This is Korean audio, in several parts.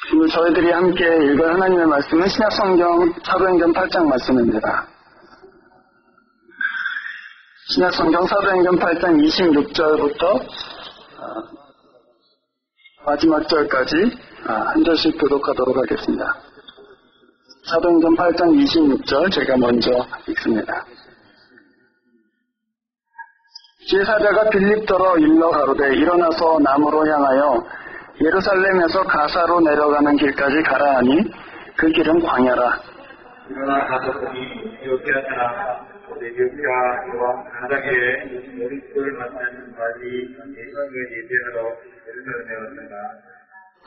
오늘 저희들이 함께 읽을 하나님의 말씀은 신약성경 사도행전 8장 말씀입니다. 신약성경 사도행전 8장 26절부터 마지막 절까지 한 절씩 교독하도록 하겠습니다. 사도행전 8장 26절 제가 먼저 읽습니다. 제사자가 빌립더러 일러 가로되 일어나서 남으로 향하여 예루살렘에서 가사로 내려가는 길까지 가라 하니 그 길은 광야라. 일어나 가서 보니 에티오피아 사람 에티오피아와 가나다계에 머릿돌 만나는 말이 예수님을 예배하러 예루살렘에 왔다가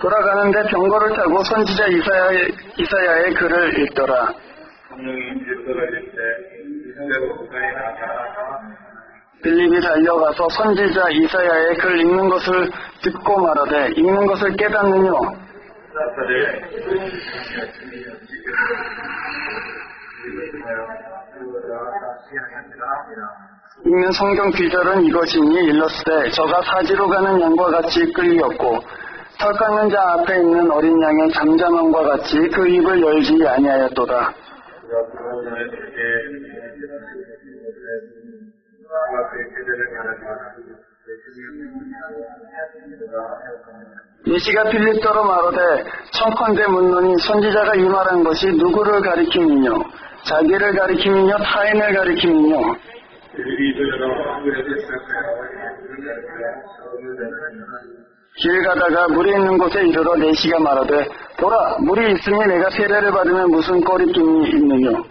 돌아가는데 병거를 타고 선지자 이사야의 글을 읽더라. 성령이 빌립더로 이를 때 이스라엘 국가에 나아가 빌립이 달려가서 선지자 이사야의 글 읽는 것을 듣고 말하되 읽는 것을 깨닫느뇨. 읽는 성경 귀절은 이것이니 일렀으되 저가 사지로 가는 양과 같이 끌리었고 털 깎는 자 앞에 있는 어린 양의 잠잠함과 같이 그 입을 열지 아니하였도다. 예시가 빌립더로 말하되 청컨대 묻노니 선지자가 이 말한 것이 누구를 가리킴이뇨 자기를 가리킴이뇨 타인을 가리킴이뇨. 길 가다가 물이 있는 곳에 이르러 내시가 말하되 보라 물이 있으니 내가 세례를 받으면 무슨 꺼리낌이 있느뇨.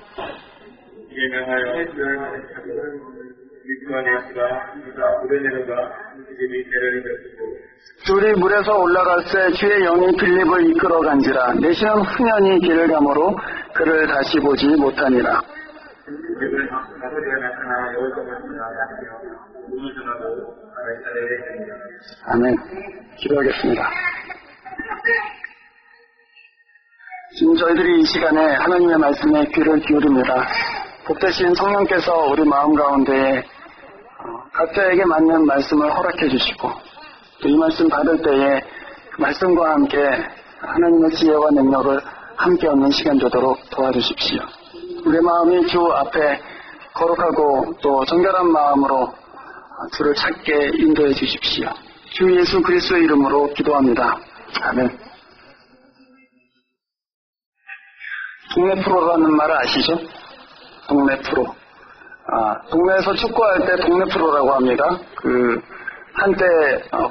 둘이 물에서 올라갈 때 주의 영이 빌립을 이끌어 간지라. 내시는 훈연히 길을 가므로 그를 다시 보지 못하니라. 아멘. 기도하겠습니다. 지금 저희들이 이 시간에 하나님의 말씀에 귀를 기울입니다. 복되신 성령께서 우리 마음 가운데에 각자에게 맞는 말씀을 허락해 주시고 또 이 말씀 받을 때에 그 말씀과 함께 하나님의 지혜와 능력을 함께 얻는 시간 되도록 도와주십시오. 우리 마음이 주 앞에 거룩하고 또 정결한 마음으로 주를 찾게 인도해 주십시오. 주 예수 그리스도의 이름으로 기도합니다. 아멘. 동네 프로라는 말을 아시죠? 동네 프로. 동네에서 축구할 때 동네 프로라고 합니다. 한때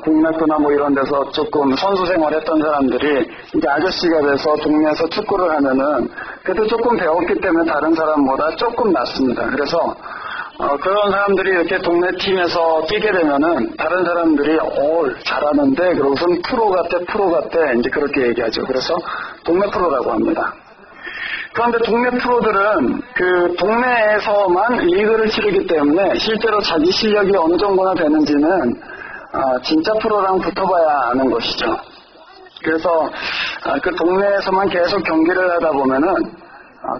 국내프나 뭐 이런 데서 조금 선수 생활했던 사람들이 이제 아저씨가 돼서 동네에서 축구를 하면은 그래도 조금 배웠기 때문에 다른 사람보다 조금 낫습니다. 그래서 그런 사람들이 이렇게 동네 팀에서 뛰게 되면은 다른 사람들이 잘하는데 그러고선 프로 같대 이제 그렇게 얘기하죠. 그래서 동네 프로라고 합니다. 그런데 동네 프로들은 그 동네에서만 리그를 치르기 때문에 실제로 자기 실력이 어느 정도나 되는지는 진짜 프로랑 붙어봐야 아는 것이죠. 그래서 그 동네에서만 계속 경기를 하다 보면은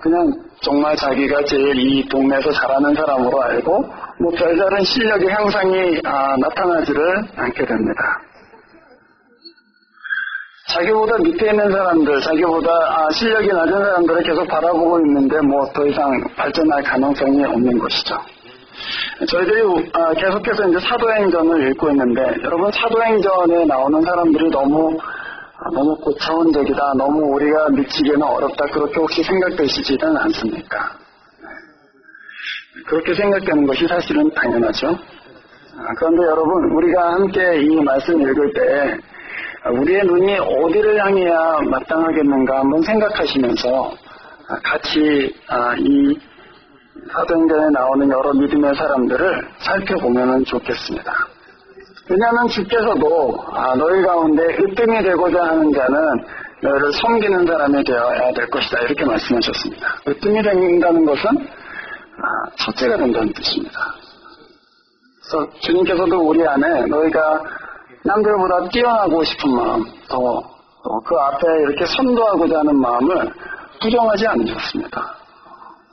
그냥 정말 자기가 제일 이 동네에서 잘하는 사람으로 알고 뭐 별다른 실력의 향상이 나타나지를 않게 됩니다. 자기보다 밑에 있는 사람들, 자기보다 실력이 낮은 사람들을 계속 바라보고 있는데 뭐 더 이상 발전할 가능성이 없는 것이죠. 저희들이 계속해서 이제 사도행전을 읽고 있는데 여러분 사도행전에 나오는 사람들이 너무 고차원적이다, 너무 우리가 미치기는 어렵다 그렇게 혹시 생각되시지는 않습니까? 그렇게 생각되는 것이 사실은 당연하죠. 그런데 여러분 우리가 함께 이 말씀 읽을 때 우리의 눈이 어디를 향해야 마땅하겠는가 한번 생각하시면서 같이 이 사도행전에 나오는 여러 믿음의 사람들을 살펴보면 좋겠습니다. 왜냐하면 주께서도 너희 가운데 으뜸이 되고자 하는 자는 너희를 섬기는 사람이 되어야 될 것이다 이렇게 말씀하셨습니다. 으뜸이 된다는 것은 첫째가 된다는 뜻입니다. 그래서 주님께서도 우리 안에 너희가 남들보다 뛰어나고 싶은 마음, 또 그 앞에 이렇게 선도하고자 하는 마음을 부정하지 않으셨습니다.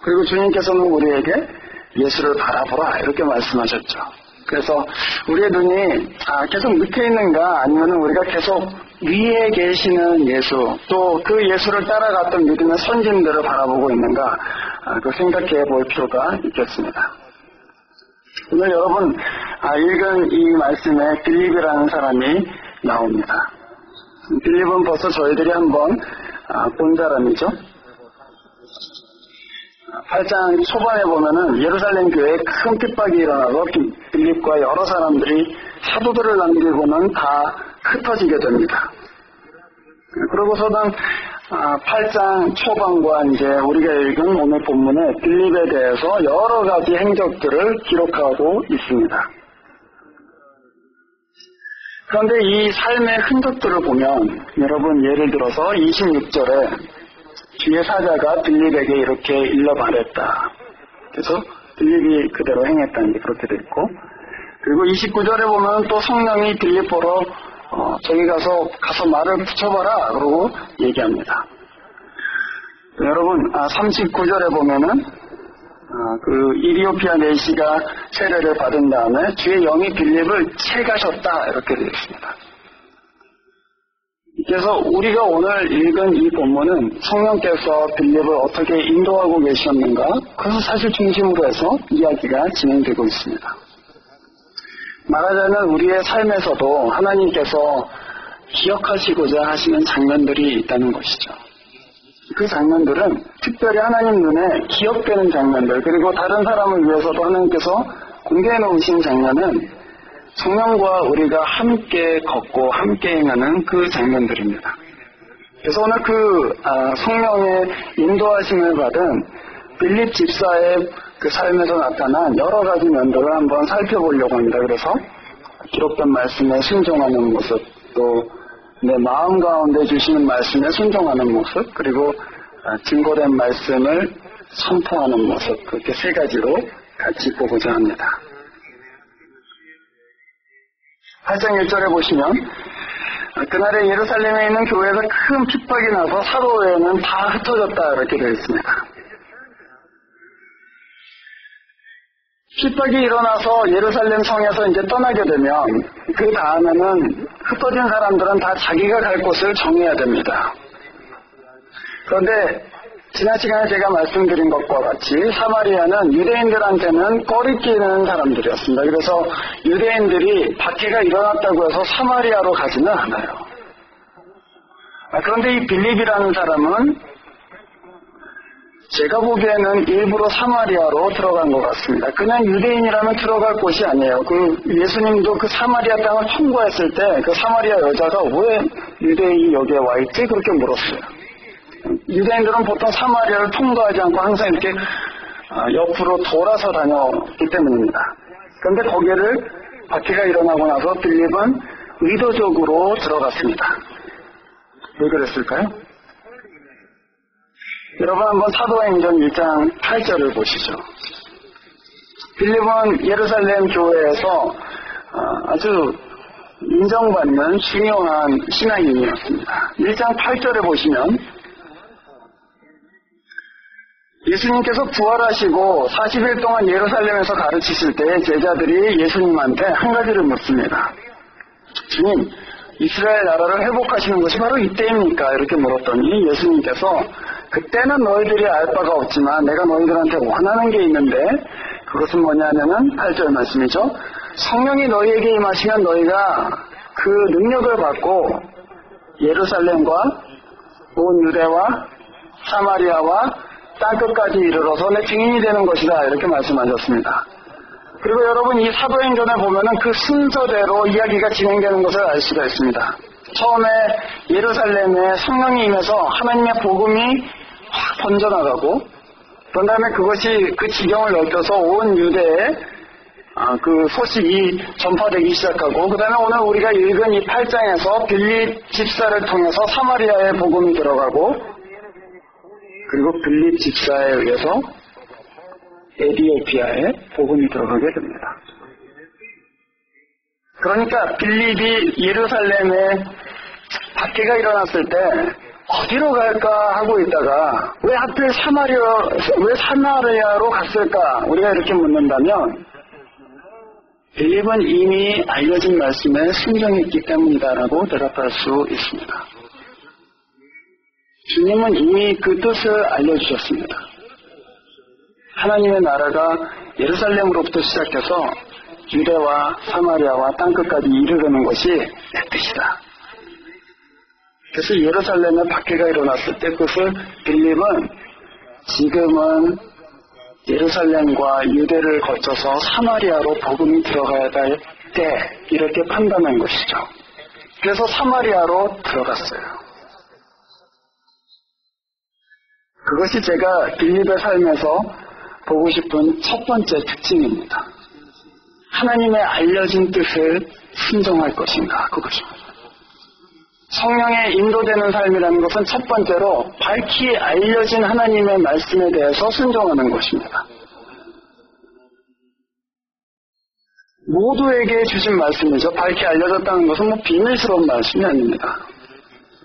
그리고 주님께서는 우리에게 예수를 바라보라 이렇게 말씀하셨죠. 그래서 우리의 눈이 계속 밑에 있는가 아니면 우리가 계속 위에 계시는 예수, 또 그 예수를 따라갔던 믿음의 선진들을 바라보고 있는가, 그 생각해 볼 필요가 있겠습니다. 오늘 여러분 읽은 이 말씀에 빌립이라는 사람이 나옵니다. 빌립은 벌써 저희들이 한번 본 사람이죠. 8장 초반에 보면은 예루살렘 교회에 큰 핍박이 일어나서 빌립과 여러 사람들이 사도들을 남기고는 다 흩어지게 됩니다. 그러고서는 8장 초반과 이제 우리가 읽은 오늘 본문에 빌립에 대해서 여러 가지 행적들을 기록하고 있습니다. 그런데 이 삶의 흔적들을 보면 여러분 예를 들어서 26절에 주의 사자가 빌립에게 이렇게 일러 말했다. 그래서 빌립이 그대로 행했다는 게 그렇게 돼 있고, 그리고 29절에 보면 또 성령이 빌립보로 저기 가서 말을 붙여봐라 그러고 얘기합니다. 여러분 39절에 보면은 그 이디오피아 내시가 세례를 받은 다음에 주의 영이 빌립을 채가셨다 이렇게 되어 있습니다. 그래서 우리가 오늘 읽은 이 본문은 성령께서 빌립을 어떻게 인도하고 계셨는가, 그것을 사실 중심으로 해서 이야기가 진행되고 있습니다. 말하자면 우리의 삶에서도 하나님께서 기억하시고자 하시는 장면들이 있다는 것이죠. 그 장면들은 특별히 하나님 눈에 기억되는 장면들, 그리고 다른 사람을 위해서도 하나님께서 공개해 놓으신 장면은 성령과 우리가 함께 걷고 함께 행하는 그 장면들입니다. 그래서 오늘 그 성령의 인도하심을 받은 빌립 집사의 그 삶에서 나타난 여러 가지 면들을 한번 살펴보려고 합니다. 그래서 기록된 말씀에 순종하는 모습, 또 내 마음 가운데 주시는 말씀에 순종하는 모습, 그리고 증거된 말씀을 선포하는 모습, 그렇게 세 가지로 같이 보고자 합니다. 8장 1절에 보시면 그날에 예루살렘에 있는 교회에서 큰 핍박이 나서 사도회는 다 흩어졌다 이렇게 되어 있습니다. 핍박이 일어나서 예루살렘 성에서 이제 떠나게 되면 그 다음에는 흩어진 사람들은 다 자기가 갈 곳을 정해야 됩니다. 그런데 지난 시간에 제가 말씀드린 것과 같이 사마리아는 유대인들한테는 꺼리끼는 사람들이었습니다. 그래서 유대인들이 박해가 일어났다고 해서 사마리아로 가지는 않아요. 그런데 이 빌립이라는 사람은 제가 보기에는 일부러 사마리아로 들어간 것 같습니다. 그냥 유대인이라면 들어갈 곳이 아니에요. 그 예수님도 그 사마리아 땅을 통과했을 때 그 사마리아 여자가 왜 유대인이 여기에 와 있지? 그렇게 물었어요. 유대인들은 보통 사마리아를 통과하지 않고 항상 이렇게 옆으로 돌아서 다녔기 때문입니다. 그런데 거기를 박해가 일어나고 나서 빌립은 의도적으로 들어갔습니다. 왜 그랬을까요? 여러분 한번 사도행전 1장 8절을 보시죠. 빌립은 예루살렘 교회에서 아주 인정받는 중요한 신앙인이었습니다. 1장 8절에 보시면 예수님께서 부활하시고 40일 동안 예루살렘에서 가르치실 때 제자들이 예수님한테 한 가지를 묻습니다. 주님, 이스라엘 나라를 회복하시는 것이 바로 이때입니까? 이렇게 물었더니 예수님께서 그때는 너희들이 알 바가 없지만 내가 너희들한테 원하는 게 있는데 그것은 뭐냐면은 8절 말씀이죠. 성령이 너희에게 임하시면 너희가 그 능력을 받고 예루살렘과 온 유대와 사마리아와 땅끝까지 이르러서 내 증인이 되는 것이다 이렇게 말씀하셨습니다. 그리고 여러분 이 사도행전에 보면은 그 순서대로 이야기가 진행되는 것을 알 수가 있습니다. 처음에 예루살렘에 성령이 임해서 하나님의 복음이 확 번져나가고 그 다음에 그것이 그 지경을 넓혀서 온 유대에 그 소식이 전파되기 시작하고 그 다음에 오늘 우리가 읽은 이 8장에서 빌립 집사를 통해서 사마리아에 복음이 들어가고 그리고 빌립 집사에 의해서 에디오피아에 복음이 들어가게 됩니다. 그러니까 빌립이 예루살렘에 박해가 일어났을 때 어디로 갈까 하고 있다가 왜 하필 사마리아로 갔을까 우리가 이렇게 묻는다면 빌립은 이미 알려진 말씀에 순종했기 때문이다라고 대답할 수 있습니다. 주님은 이미 그 뜻을 알려주셨습니다. 하나님의 나라가 예루살렘으로부터 시작해서 유대와 사마리아와 땅끝까지 이르르는 것이 내 뜻이다. 그래서 예루살렘에 박해가 일어났을 때 그것을 빌립은 지금은 예루살렘과 유대를 거쳐서 사마리아로 복음이 들어가야 될 때 이렇게 판단한 것이죠. 그래서 사마리아로 들어갔어요. 그것이 제가 빌립의 삶에서 보고 싶은 첫 번째 특징입니다. 하나님의 알려진 뜻을 순종할 것인가, 그것입니다. 성령에 인도되는 삶이라는 것은 첫 번째로 밝히 알려진 하나님의 말씀에 대해서 순종하는 것입니다. 모두에게 주신 말씀이죠. 밝히 알려졌다는 것은 비밀스러운 말씀이 아닙니다.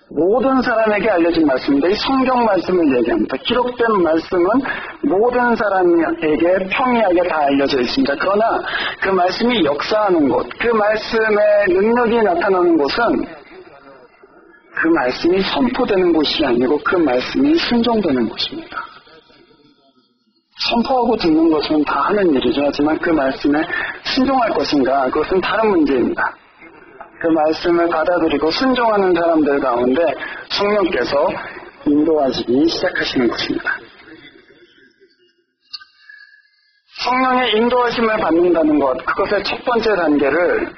모든 사람에게 알려진 말씀입니다. 이 성경 말씀을 얘기합니다. 기록된 말씀은 모든 사람에게 평이하게 다 알려져 있습니다. 그러나 그 말씀이 역사하는 곳, 그 말씀의 능력이 나타나는 곳은 그 말씀이 선포되는 곳이 아니고 그 말씀이 순종되는 곳입니다. 선포하고 듣는 것은 다 하는 일이죠. 하지만 그 말씀에 순종할 것인가, 그것은 다른 문제입니다. 그 말씀을 받아들이고 순종하는 사람들 가운데 성령께서 인도하시기 시작하시는 것입니다. 성령의 인도하심을 받는다는 것, 그것의 첫 번째 단계를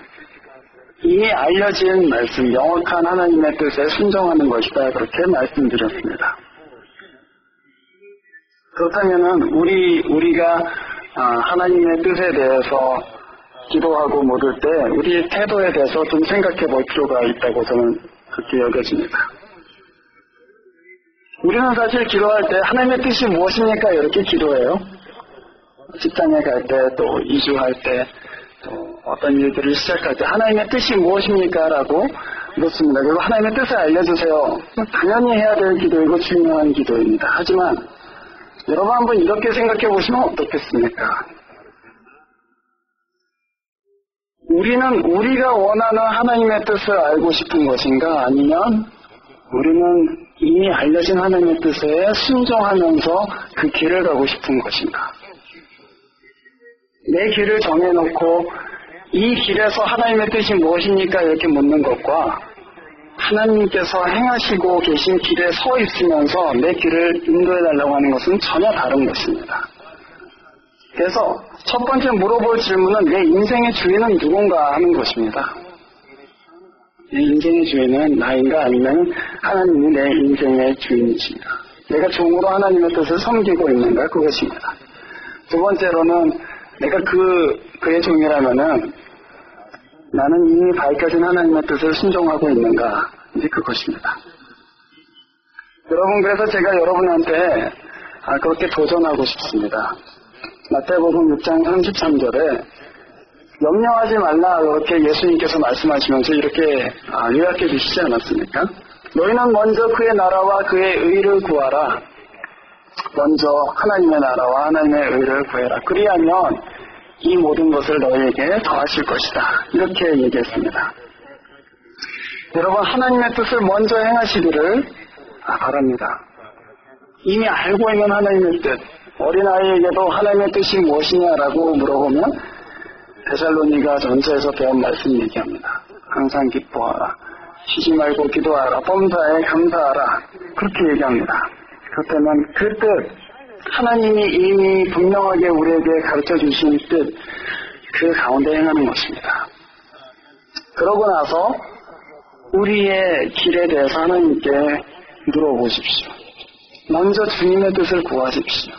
이미 알려진 말씀, 명확한 하나님의 뜻에 순종하는 것이다. 그렇게 말씀드렸습니다. 그렇다면 우리가 하나님의 뜻에 대해서 기도하고 물을 때 우리의 태도에 대해서 좀 생각해 볼 필요가 있다고 저는 그렇게 여겨집니다. 우리는 사실 기도할 때 하나님의 뜻이 무엇입니까? 이렇게 기도해요. 직장에 갈 때, 또 이주할 때, 또 어떤 일들을 시작할 때 하나님의 뜻이 무엇입니까? 라고 묻습니다. 그리고 하나님의 뜻을 알려주세요. 당연히 해야 될 기도이고 중요한 기도입니다. 하지만 여러분 한번 이렇게 생각해 보시면 어떻겠습니까? 우리는 우리가 원하는 하나님의 뜻을 알고 싶은 것인가? 아니면 우리는 이미 알려진 하나님의 뜻에 순종하면서 그 길을 가고 싶은 것인가? 내 길을 정해놓고 이 길에서 하나님의 뜻이 무엇입니까? 이렇게 묻는 것과 하나님께서 행하시고 계신 길에 서 있으면서 내 길을 인도해달라고 하는 것은 전혀 다른 것입니다. 그래서 첫 번째 물어볼 질문은 내 인생의 주인은 누군가 하는 것입니다. 내 인생의 주인은 나인가 아니면 하나님이 내 인생의 주인이십니다. 내가 종으로 하나님의 뜻을 섬기고 있는가 그것입니다. 두 번째로는 내가 그의 종이라면은 나는 이미 밝혀진 하나님의 뜻을 순종하고 있는가 이제 그것입니다. 여러분 그래서 제가 여러분한테 그렇게 도전하고 싶습니다. 마태복음 6장 33절에 염려하지 말라 그렇게 예수님께서 말씀하시면서 이렇게 요약해 주시지 않았습니까? 너희는 먼저 그의 나라와 그의 의를 구하라. 먼저 하나님의 나라와 하나님의 의를 구해라. 그리하면 이 모든 것을 너희에게 더하실 것이다. 이렇게 얘기했습니다. 여러분 하나님의 뜻을 먼저 행하시기를 바랍니다. 이미 알고 있는 하나님의 뜻, 어린아이에게도 하나님의 뜻이 무엇이냐라고 물어보면 데살로니가 전서에서 배운 말씀 얘기합니다. 항상 기뻐하라. 쉬지 말고 기도하라. 범사에 감사하라. 그렇게 얘기합니다. 그렇다면 그 뜻, 하나님이 이미 분명하게 우리에게 가르쳐 주신 뜻, 그 가운데 행하는 것입니다. 그러고 나서 우리의 길에 대해서 하나님께 물어보십시오. 먼저 주님의 뜻을 구하십시오.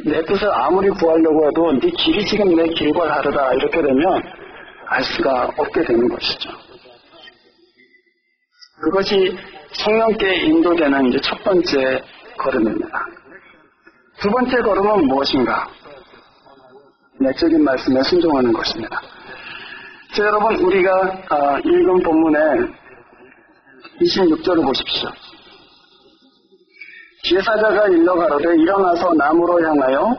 내 뜻을 아무리 구하려고 해도 네 길이 지금 내 길과 다르다 이렇게 되면 알 수가 없게 되는 것이죠. 그것이 성령께 인도되는 이제 첫 번째 걸음입니다. 두 번째 걸음은 무엇인가? 내적인 말씀에 순종하는 것입니다. 자, 여러분 우리가 읽은 본문의 26절을 보십시오. 제사자가 일러 가로되 일어나서 남으로 향하여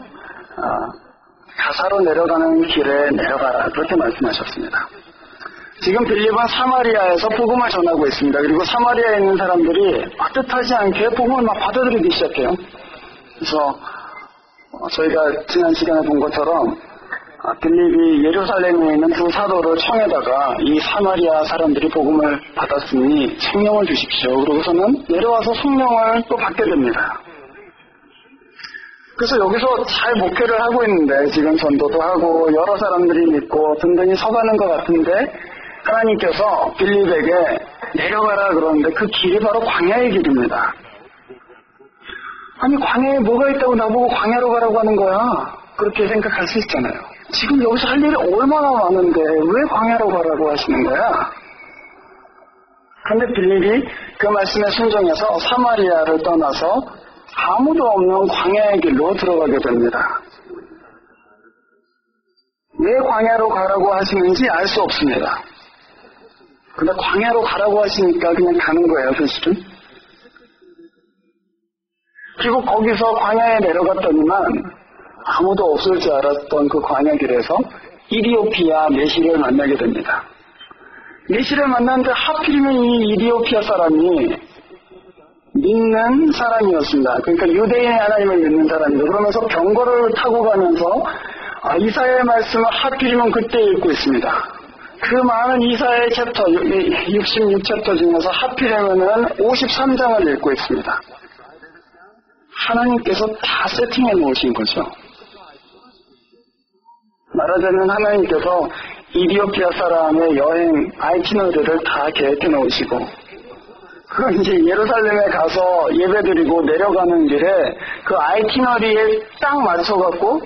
가사로 내려가는 길에 내려가라 그렇게 말씀하셨습니다. 지금 빌립은 사마리아에서 복음을 전하고 있습니다. 그리고 사마리아에 있는 사람들이 뜻하지 않게 복음을 막 받아들이기 시작해요. 그래서 저희가 지난 시간에 본 것처럼 빌립이 예루살렘에 있는 두 사도를 청에다가 이 사마리아 사람들이 복음을 받았으니 성령을 주십시오. 그러고서는 내려와서 성령을 또 받게 됩니다. 그래서 여기서 잘 목회를 하고 있는데 지금 전도도 하고 여러 사람들이 믿고 든든히 서가는 것 같은데 하나님께서 빌립에게 내려가라 그러는데 그 길이 바로 광야의 길입니다. 아니 광야에 뭐가 있다고 나보고 광야로 가라고 하는 거야? 그렇게 생각할 수 있잖아요. 지금 여기서 할 일이 얼마나 많은데 왜 광야로 가라고 하시는 거야? 그런데 빌립이 그 말씀에 순종해서 사마리아를 떠나서 아무도 없는 광야의 길로 들어가게 됩니다. 왜 광야로 가라고 하시는지 알 수 없습니다. 근데 광야로 가라고 하시니까 그냥 가는 거예요, 사실은. 그리고 거기서 광야에 내려갔더니만 아무도 없을 줄 알았던 그 광야 길에서 이디오피아 메시를 만나게 됩니다. 메시를 만났는데 하필이면 이 이디오피아 사람이 믿는 사람이었습니다. 그러니까 유대인의 하나님을 믿는 사람이죠. 그러면서 병거를 타고 가면서 이사야의 말씀을 하필이면 그때 읽고 있습니다. 그 많은 이사야의 챕터, 66챕터 중에서 하필이면은 53장을 읽고 있습니다. 하나님께서 다 세팅해 놓으신 거죠. 말하자면 하나님께서 이디오피아 사람의 여행 아이티너리를 다 계획해 놓으시고 그 이제 예루살렘에 가서 예배드리고 내려가는 길에 그 아이티너리에 딱 맞춰갖고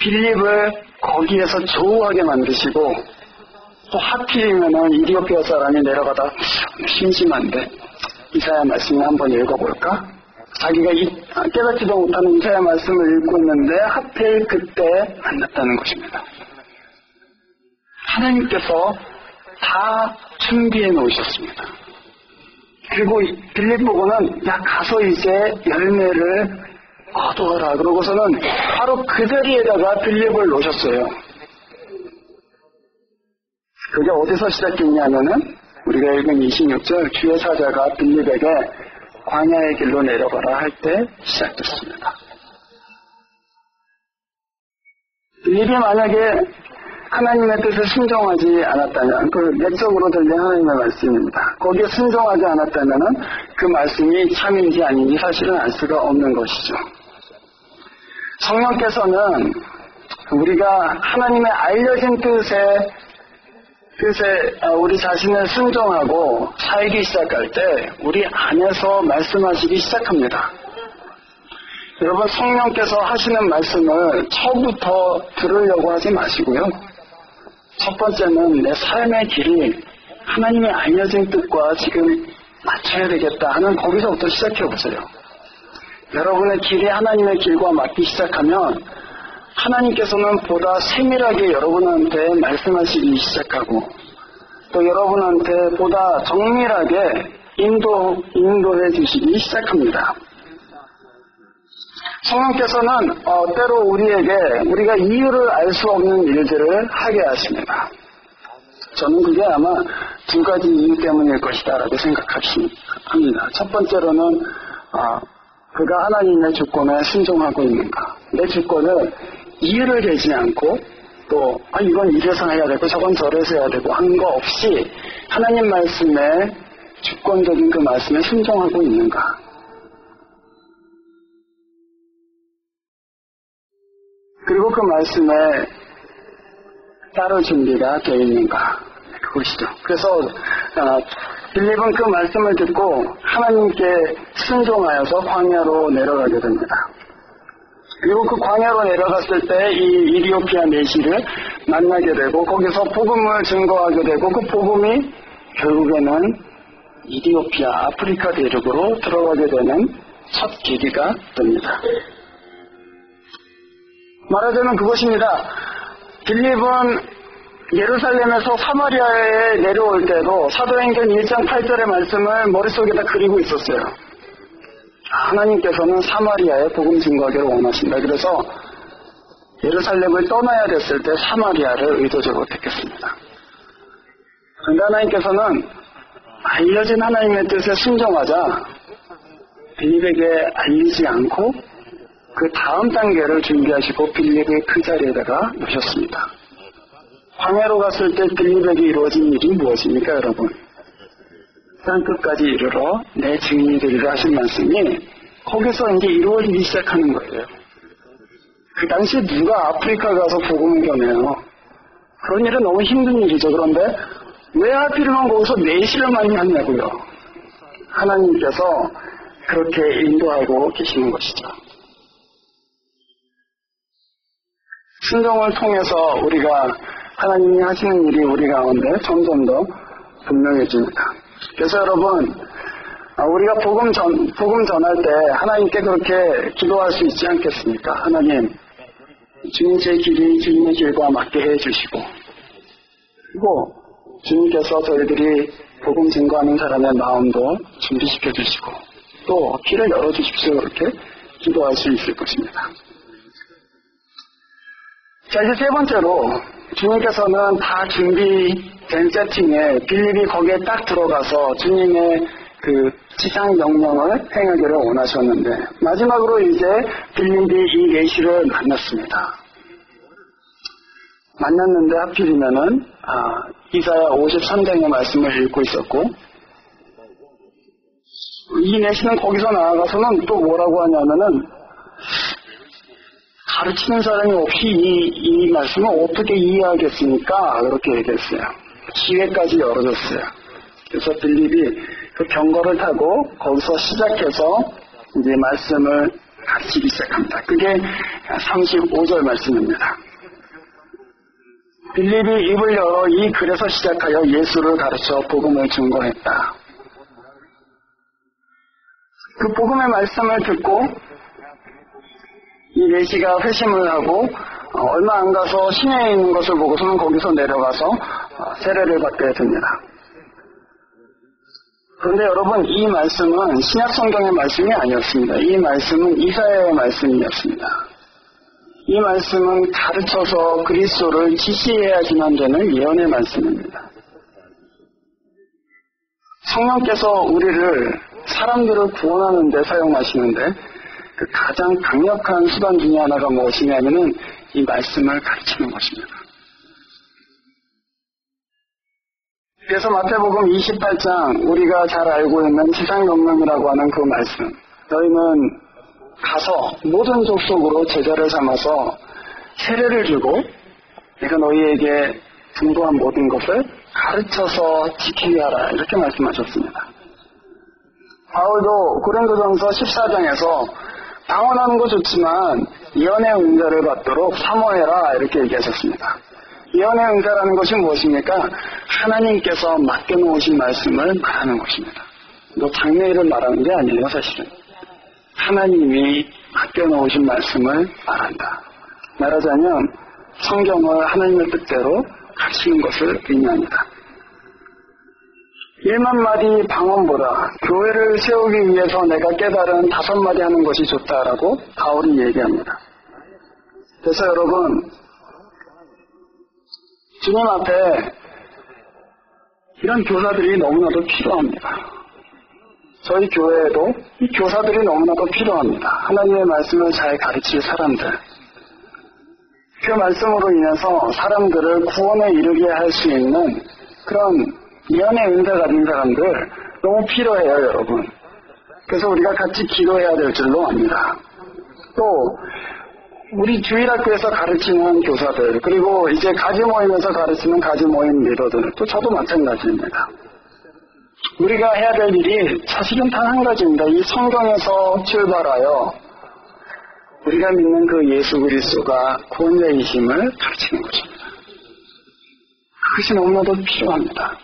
빌립을 거기에서 조우하게 만드시고 또 하필이면은 이디오피아 사람이 내려가다 심심한데 이사야 말씀을 한번 읽어볼까? 자기가 깨닫지도 못하는 이사야 말씀을 읽고 있는데 하필 그때 만났다는 것입니다. 하나님께서 다 준비해 놓으셨습니다. 그리고 빌립 보고는 야 가서 이제 열매를 거두어라. 그러고서는 바로 그 자리에다가 빌립을 놓으셨어요. 그게 어디서 시작했냐면은 우리가 읽은 26절 주의 사자가 빌립에게 광야의 길로 내려가라 할 때 시작됐습니다. 빌립이 만약에 하나님의 뜻에 순종하지 않았다면 그 내적으로 들린 하나님의 말씀입니다. 거기에 순종하지 않았다면 그 말씀이 참인지 아닌지 사실은 알 수가 없는 것이죠. 성령께서는 우리가 하나님의 알려진 뜻에 우리 자신을 순종하고 살기 시작할 때 우리 안에서 말씀하시기 시작합니다. 여러분 성령께서 하시는 말씀을 처음부터 들으려고 하지 마시고요. 첫 번째는 내 삶의 길이 하나님의 알려진 뜻과 지금 맞춰야 되겠다 하는 거기서부터 시작해보세요. 여러분의 길이 하나님의 길과 맞기 시작하면 하나님께서는 보다 세밀하게 여러분한테 말씀하시기 시작하고 또 여러분한테 보다 정밀하게 인도해 주시기 시작합니다. 성령께서는 때로 우리가 이유를 알 수 없는 일들을 하게 하십니다. 저는 그게 아마 두 가지 이유 때문일 것이다 라고 생각합니다. 첫 번째로는 그가 하나님의 주권에 순종하고 있는가. 내 주권을 이유를 대지 않고 또 이건 이래서 해야 되고 저건 저래서 해야 되고 하는 거 없이 하나님 말씀에 주권적인 그 말씀에 순종하고 있는가. 그리고 그 말씀에 따를 준비가 되어 있는가. 그것이죠. 그래서 빌립은 그 말씀을 듣고 하나님께 순종하여서 광야로 내려가게 됩니다. 그리고 그 광야로 내려갔을 때 이 이디오피아 메시를 만나게 되고 거기서 복음을 증거하게 되고 그 복음이 결국에는 이디오피아 아프리카 대륙으로 들어가게 되는 첫 계기가 됩니다. 말하자면 그것입니다. 빌립은 예루살렘에서 사마리아에 내려올 때도 사도행전 1장 8절의 말씀을 머릿속에다 그리고 있었어요. 하나님께서는 사마리아에 복음 증거하기를 원하신다. 그래서 예루살렘을 떠나야 됐을 때 사마리아를 의도적으로 택했습니다. 그런데 하나님께서는 알려진 하나님의 뜻에 순종하자 빌립에게 알리지 않고 그 다음 단계를 준비하시고 빌립을 그 자리에다가 놓으셨습니다. 광야로 갔을 때 빌립에게 이루어진 일이 무엇입니까, 여러분? 땅 끝까지 이르러 내 증인이 되리라 하신 말씀이 거기서 이제 이루어지기 시작하는 거예요. 그 당시에 누가 아프리카 가서 복음을 전해요? 그런 일은 너무 힘든 일이죠. 그런데 왜 하필이면 거기서 내시를 많이 하냐고요. 하나님께서 그렇게 인도하고 계시는 것이죠. 순종을 통해서 우리가 하나님이 하시는 일이 우리 가운데 점점 더 분명해집니다. 그래서 여러분, 우리가 복음 전할 때 하나님께 그렇게 기도할 수 있지 않겠습니까? 하나님, 주님 제 길이 주님의 길과 맞게 해주시고, 그리고 주님께서 저희들이 복음 증거하는 사람의 마음도 준비시켜 주시고, 또 길을 열어주십시오. 그렇게 기도할 수 있을 것입니다. 자, 이제 세 번째로 주님께서는 다 준비된 세팅에 빌립이 거기에 딱 들어가서 주님의 그 지상 명령을 행하기를 원하셨는데 마지막으로 이제 빌립이 이 내시를 만났습니다. 만났는데 하필이면은 이사야 53장의 말씀을 읽고 있었고 이 내시는 거기서 나아가서는 또 뭐라고 하냐면은 가르치는 사람이 없이 이 말씀을 어떻게 이해하겠습니까? 그렇게 얘기했어요. 기회까지 열어줬어요. 그래서 빌립이 그 경거를 타고 거기서 시작해서 이제 말씀을 가르치기 시작합니다. 그게 35절 말씀입니다. 빌립이 입을 열어 이 글에서 시작하여 예수를 가르쳐 복음을 증거했다. 그 복음의 말씀을 듣고 이 내시가 회심을 하고 얼마 안 가서 시내에 있는 것을 보고서는 거기서 내려가서 세례를 받게 됩니다. 그런데 여러분 이 말씀은 신약 성경의 말씀이 아니었습니다. 이 말씀은 이사야의 말씀이었습니다. 이 말씀은 가르쳐서 그리스도를 지시해야지만 되는 예언의 말씀입니다. 성령께서 우리를 사람들을 구원하는 데 사용하시는데 그 가장 강력한 수단 중에 하나가 무엇이냐면은 이 말씀을 가르치는 것입니다. 그래서 마태복음 28장 우리가 잘 알고 있는 지상명령이라고 하는 그 말씀, 너희는 가서 모든 족속으로 제자를 삼아서 세례를 주고 내가 너희에게 분부한 모든 것을 가르쳐서 지키게 하라 이렇게 말씀하셨습니다. 바울도 고린도전서 14장에서 방언하는 거 좋지만 예언의 은사를 받도록 사모해라 이렇게 얘기하셨습니다. 예언의 은사라는 것이 무엇입니까? 하나님께서 맡겨놓으신 말씀을 말하는 것입니다. 뭐 장래일을 말하는 게 아니에요. 사실은 하나님이 맡겨놓으신 말씀을 말한다. 말하자면 성경을 하나님의 뜻대로 가르치는 것을 의미합니다. 1만 마디 방언보다 교회를 세우기 위해서 내가 깨달은 5마디 하는 것이 좋다라고 바울이 얘기합니다. 그래서 여러분 주님 앞에 이런 교사들이 너무나도 필요합니다. 저희 교회에도 이 교사들이 너무나도 필요합니다. 하나님의 말씀을 잘 가르칠 사람들, 그 말씀으로 인해서 사람들을 구원에 이르게 할 수 있는 그런 예언의 은사 가진 사람들 너무 필요해요, 여러분. 그래서 우리가 같이 기도해야 될 줄로 압니다. 또 우리 주일학교에서 가르치는 교사들, 그리고 이제 가지 모임에서 가르치는 가지 모임 리더들, 또 저도 마찬가지입니다. 우리가 해야 될 일이 사실은 단 한 가지입니다. 이 성경에서 출발하여 우리가 믿는 그 예수 그리스도가 구원자이심을 가르치는 것입니다. 그것이 너무나도 필요합니다.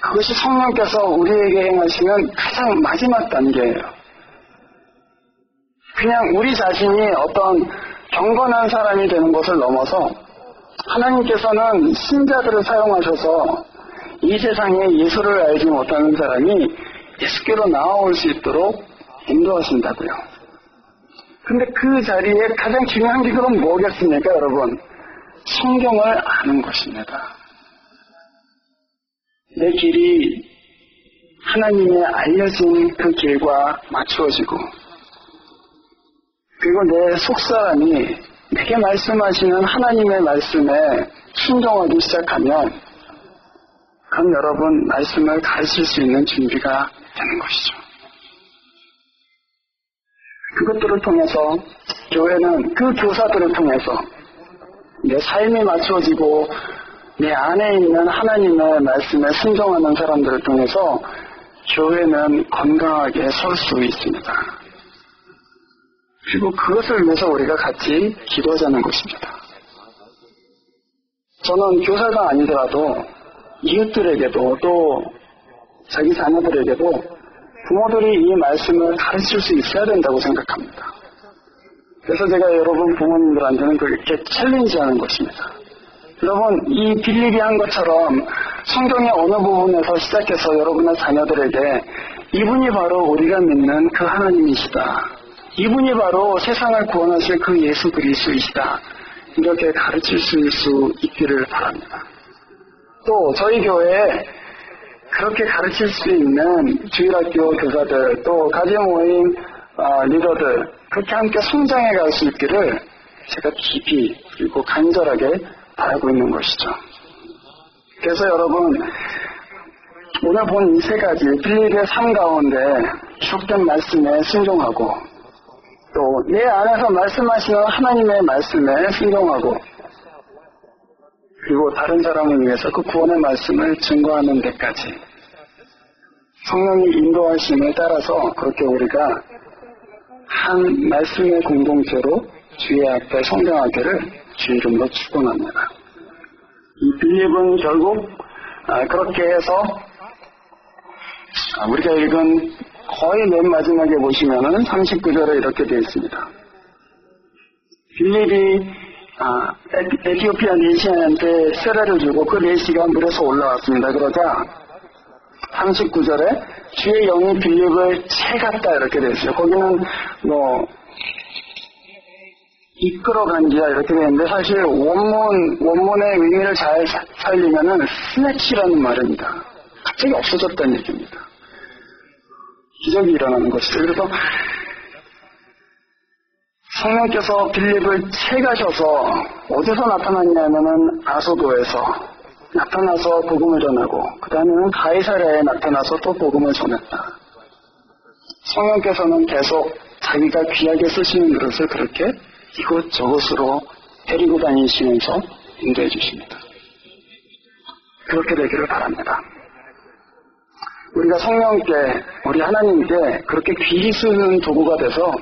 그것이 성령께서 우리에게 행하시는 가장 마지막 단계예요. 그냥 우리 자신이 어떤 경건한 사람이 되는 것을 넘어서 하나님께서는 신자들을 사용하셔서 이 세상에 예수를 알지 못하는 사람이 예수께로 나아올 수 있도록 인도하신다고요. 근데 그 자리에 가장 중요한 게 그럼 뭐겠습니까, 여러분? 성경을 아는 것입니다. 내 길이 하나님의 알려진 그 길과 맞추어지고, 그리고 내 속사람이 내게 말씀하시는 하나님의 말씀에 순종하기 시작하면, 그럼 여러분 말씀을 가르칠 수 있는 준비가 되는 것이죠. 그것들을 통해서 교회는 그 교사들을 통해서 내 삶이 맞춰지고 내 안에 있는 하나님의 말씀에 순종하는 사람들을 통해서 교회는 건강하게 설 수 있습니다. 그리고 그것을 위해서 우리가 같이 기도하자는 것입니다. 저는 교사가 아니더라도 이웃들에게도 또 자기 자녀들에게도 부모들이 이 말씀을 가르칠 수 있어야 된다고 생각합니다. 그래서 제가 여러분 부모님들한테는 그렇게 챌린지하는 것입니다. 여러분, 이 빌립이 한 것처럼 성경의 어느 부분에서 시작해서 여러분의 자녀들에게 이분이 바로 우리가 믿는 그 하나님이시다, 이분이 바로 세상을 구원하실 그 예수 그리스도이시다, 이렇게 가르칠 수 있기를 바랍니다. 또 저희 교회에 그렇게 가르칠 수 있는 주일학교 교사들, 또 가정모임 리더들, 그렇게 함께 성장해 갈 수 있기를 제가 깊이 그리고 간절하게 바라고 있는 것이죠. 그래서 여러분, 오늘 본 이 세 가지 빌립의 삶 가운데 기록된 말씀에 순종하고, 또 내 안에서 말씀하시는 하나님의 말씀에 순종하고, 그리고 다른 사람을 위해서 그 구원의 말씀을 증거하는 데까지 성령이 인도하심을 따라서 그렇게 우리가 한 말씀의 공동체로 주의 앞에 성장하기를 주의 이름으로 축원합니다. 이 빌립은 결국 그렇게 해서 우리가 읽은 거의 맨 마지막에 보시면은 39절에 이렇게 되어 있습니다. 빌립이 에티오피아 내시한테 세례를 주고 그 내시가 물에서 올라왔습니다. 그러자 39절에 주의 영이 빌립을 채갔다 이렇게 되어 있어요. 거기는 이끌어간지야 이렇게 되어 있는데, 사실 원문의 의미를 잘 살리면은 스네치라는 말입니다. 갑자기 없어졌다는 얘기입니다. 기적이 일어나는 것이죠. 그래서 성령께서 빌립을 채가셔서 어디서 나타났냐면은 아소도에서 나타나서 복음을 전하고, 그 다음에는 가이사랴에 나타나서 또 복음을 전했다. 성령께서는 계속 자기가 귀하게 쓰시는 그릇을 그렇게 이곳저곳으로 데리고 다니시면서 인도해 주십니다. 그렇게 되기를 바랍니다. 우리가 성령께, 우리 하나님께 그렇게 귀히 쓰는 도구가 돼서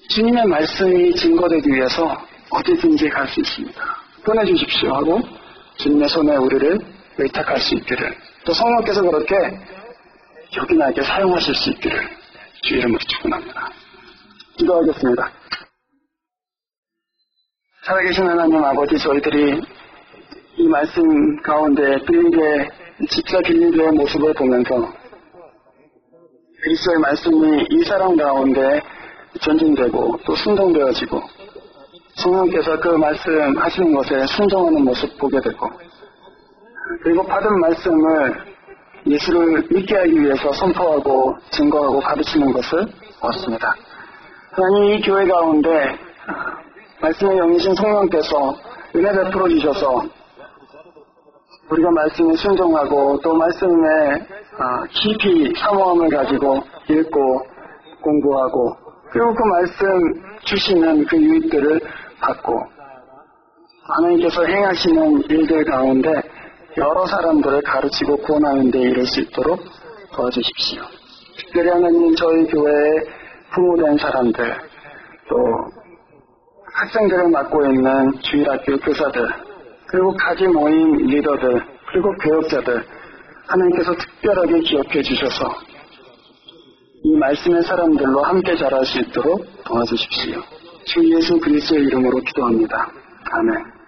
주님의 말씀이 증거되기 위해서 어디든지 갈 수 있습니다. 보내주십시오 하고 주님의 손에 우리를 의탁할 수 있기를, 또 성령께서 그렇게 여기나 이렇게 사용하실 수 있기를 주 이름으로 축원합니다. 기도하겠습니다. 살아계신 하나님 아버지, 저희들이 이 말씀 가운데 집사 빌립의 모습을 보면서 그리스도의 말씀이 이 사람 가운데 전진되고 또 순종되어지고, 성령께서 그 말씀하시는 것에 순종하는 모습 보게 되고, 그리고 받은 말씀을 예수를 믿게 하기 위해서 선포하고 증거하고 가르치는 것을 보았습니다. 하나님, 이 교회 가운데 말씀의 영이신 성령께서 은혜 베풀어 주셔서 우리가 말씀에 순종하고 또 말씀에 깊이 사모함을 가지고 읽고 공부하고, 그리고 그 말씀 주시는 그 유익들을 받고 하나님께서 행하시는 일들 가운데 여러 사람들을 가르치고 구원하는 데 이를 수 있도록 도와주십시오. 특별히 하나님, 저희 교회의 부모된 사람들, 또 학생들을 맡고 있는 주일학교 교사들, 그리고 가지 모임 리더들, 그리고 교역자들, 하나님께서 특별하게 기억해 주셔서 이 말씀의 사람들로 함께 자랄 수 있도록 도와주십시오. 주 예수 그리스도의 이름으로 기도합니다. 아멘.